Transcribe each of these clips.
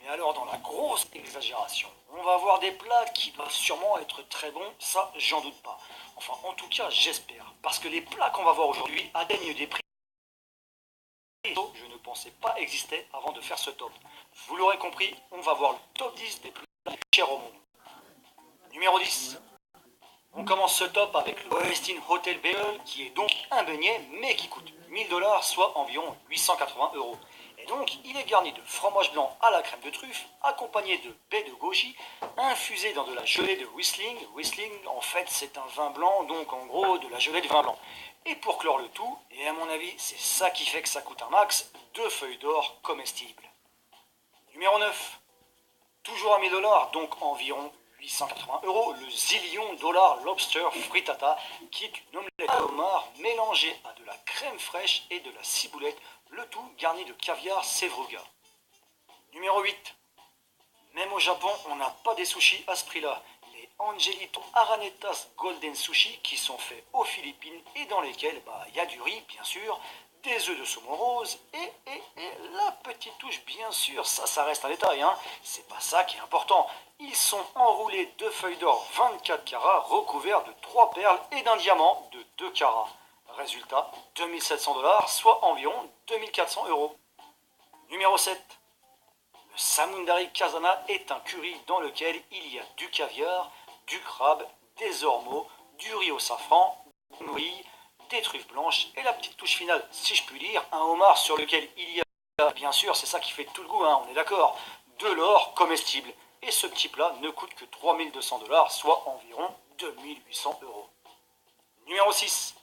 Et alors dans la grosse exagération, on va avoir des plats qui doivent sûrement être très bons, ça j'en doute pas. Enfin en tout cas j'espère, parce que les plats qu'on va voir aujourd'hui atteignent des prix que je ne pensais pas exister avant de faire ce top. Vous l'aurez compris, on va voir le top 10 des plats les plus chers au monde. Numéro 10. On commence ce top avec le Westin Hotel Bagel, qui est donc un beignet, mais qui coûte 1000 dollars, soit environ 880 euros. Et donc, il est garni de fromage blanc à la crème de truffe, accompagné de baies de goji, infusé dans de la gelée de Riesling. Riesling, en fait, c'est un vin blanc, donc en gros, de la gelée de vin blanc. Et pour clore le tout, et à mon avis, c'est ça qui fait que ça coûte un max, 2 feuilles d'or comestibles. Numéro 9. Toujours à 1000 dollars, donc environ 880 euros, le zillion dollar lobster frittata, qui est une omelette à homard mélangée à de la crème fraîche et de la ciboulette, le tout garni de caviar Sevruga. Numéro 8. Même au Japon, on n'a pas des sushis à ce prix-là. Les Angelito Aranetas Golden Sushi qui sont faits aux Philippines et dans lesquels y a du riz, bien sûr, des œufs de saumon rose et la petite touche, bien sûr, ça reste un détail, hein. C'est pas ça qui est important. Ils sont enroulés de feuilles d'or 24 carats recouverts de 3 perles et d'un diamant de 2 carats. Résultat, 2700 dollars, soit environ 2400 euros. Numéro 7. Le Samundari Kazana est un curry dans lequel il y a du caviar, du crabe, des ormeaux, du riz au safran, du riz, des truffes blanches et la petite touche finale, si je puis dire, un homard sur lequel il y a, bien sûr, c'est ça qui fait tout le goût, hein, on est d'accord, de l'or comestible. Et ce petit plat ne coûte que 3200 dollars, soit environ 2800 euros. Numéro 6.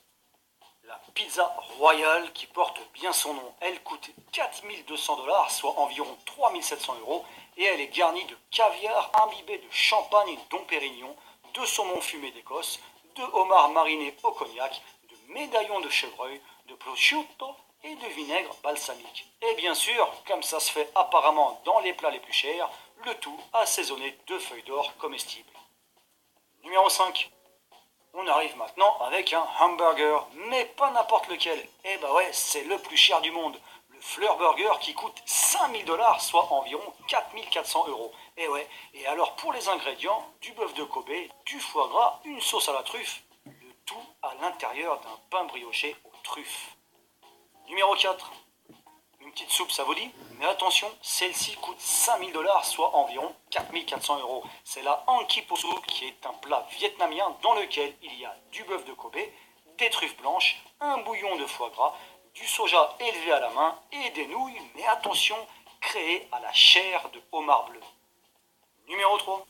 La pizza royale qui porte bien son nom. Elle coûte 4200 dollars, soit environ 3700 euros, et elle est garnie de caviar imbibé de champagne et dom pérignon, de saumon fumé d'Écosse, de homard mariné au cognac, de médaillons de chevreuil, de prosciutto et de vinaigre balsamique. Et bien sûr, comme ça se fait apparemment dans les plats les plus chers, le tout assaisonné de feuilles d'or comestibles. Numéro 5. On arrive maintenant avec un hamburger, mais pas n'importe lequel. Eh bah ouais, c'est le plus cher du monde. Le Fleur Burger qui coûte 5000 dollars, soit environ 4400 euros. Et ouais, et alors pour les ingrédients, du bœuf de Kobe, du foie gras, une sauce à la truffe, le tout à l'intérieur d'un pain brioché aux truffes. Numéro 4. Une petite soupe, ça vous dit? Mais attention, celle-ci coûte 5000 dollars, soit environ 4400 euros. C'est la Anki Po qui est un plat vietnamien dans lequel il y a du bœuf de Kobe, des truffes blanches, un bouillon de foie gras, du soja élevé à la main et des nouilles, mais attention, créées à la chair de homard bleu. Numéro 3.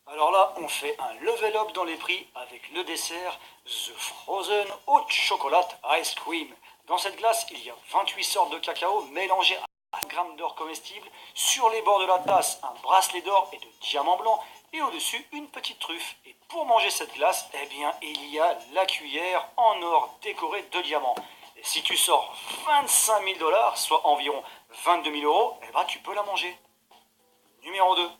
Alors là, on fait un level up dans les prix avec le dessert The Frozen Hot Chocolate Ice Cream. Dans cette glace, il y a 28 sortes de cacao mélangées à 1 gramme d'or comestible. Sur les bords de la tasse, un bracelet d'or et de diamants blancs. Et au-dessus, une petite truffe. Et pour manger cette glace, eh bien, il y a la cuillère en or décorée de diamants. Et si tu sors 25 000 dollars, soit environ 22 000 euros, eh ben, tu peux la manger. Numéro 2.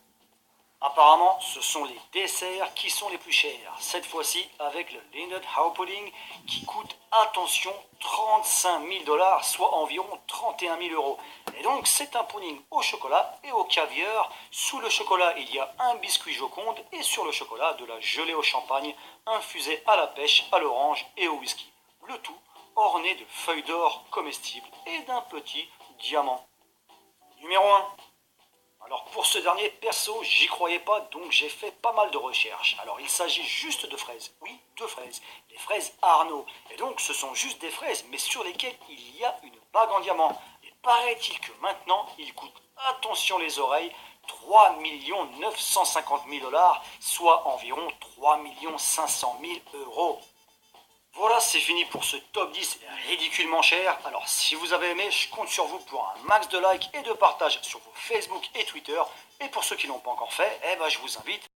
Apparemment, ce sont les desserts qui sont les plus chers. Cette fois-ci, avec le Lindt House Pudding qui coûte, attention, 35 000 dollars, soit environ 31 000 euros. Et donc, c'est un pudding au chocolat et au caviar. Sous le chocolat, il y a un biscuit Joconde et sur le chocolat, de la gelée au champagne, infusée à la pêche, à l'orange et au whisky. Le tout orné de feuilles d'or comestibles et d'un petit diamant. Numéro 1. Alors pour ce dernier, perso, j'y croyais pas, donc j'ai fait pas mal de recherches. Alors il s'agit juste de fraises, oui, de fraises, les fraises Arnaud. Et donc ce sont juste des fraises, mais sur lesquelles il y a une bague en diamant. Et paraît-il que maintenant, il coûte, attention les oreilles, 3 950 000 dollars, soit environ 3 500 000 euros. Voilà, c'est fini pour ce top 10 ridiculement cher. Alors si vous avez aimé, je compte sur vous pour un max de likes et de partage sur vos Facebook et Twitter. Et pour ceux qui ne l'ont pas encore fait, je vous invite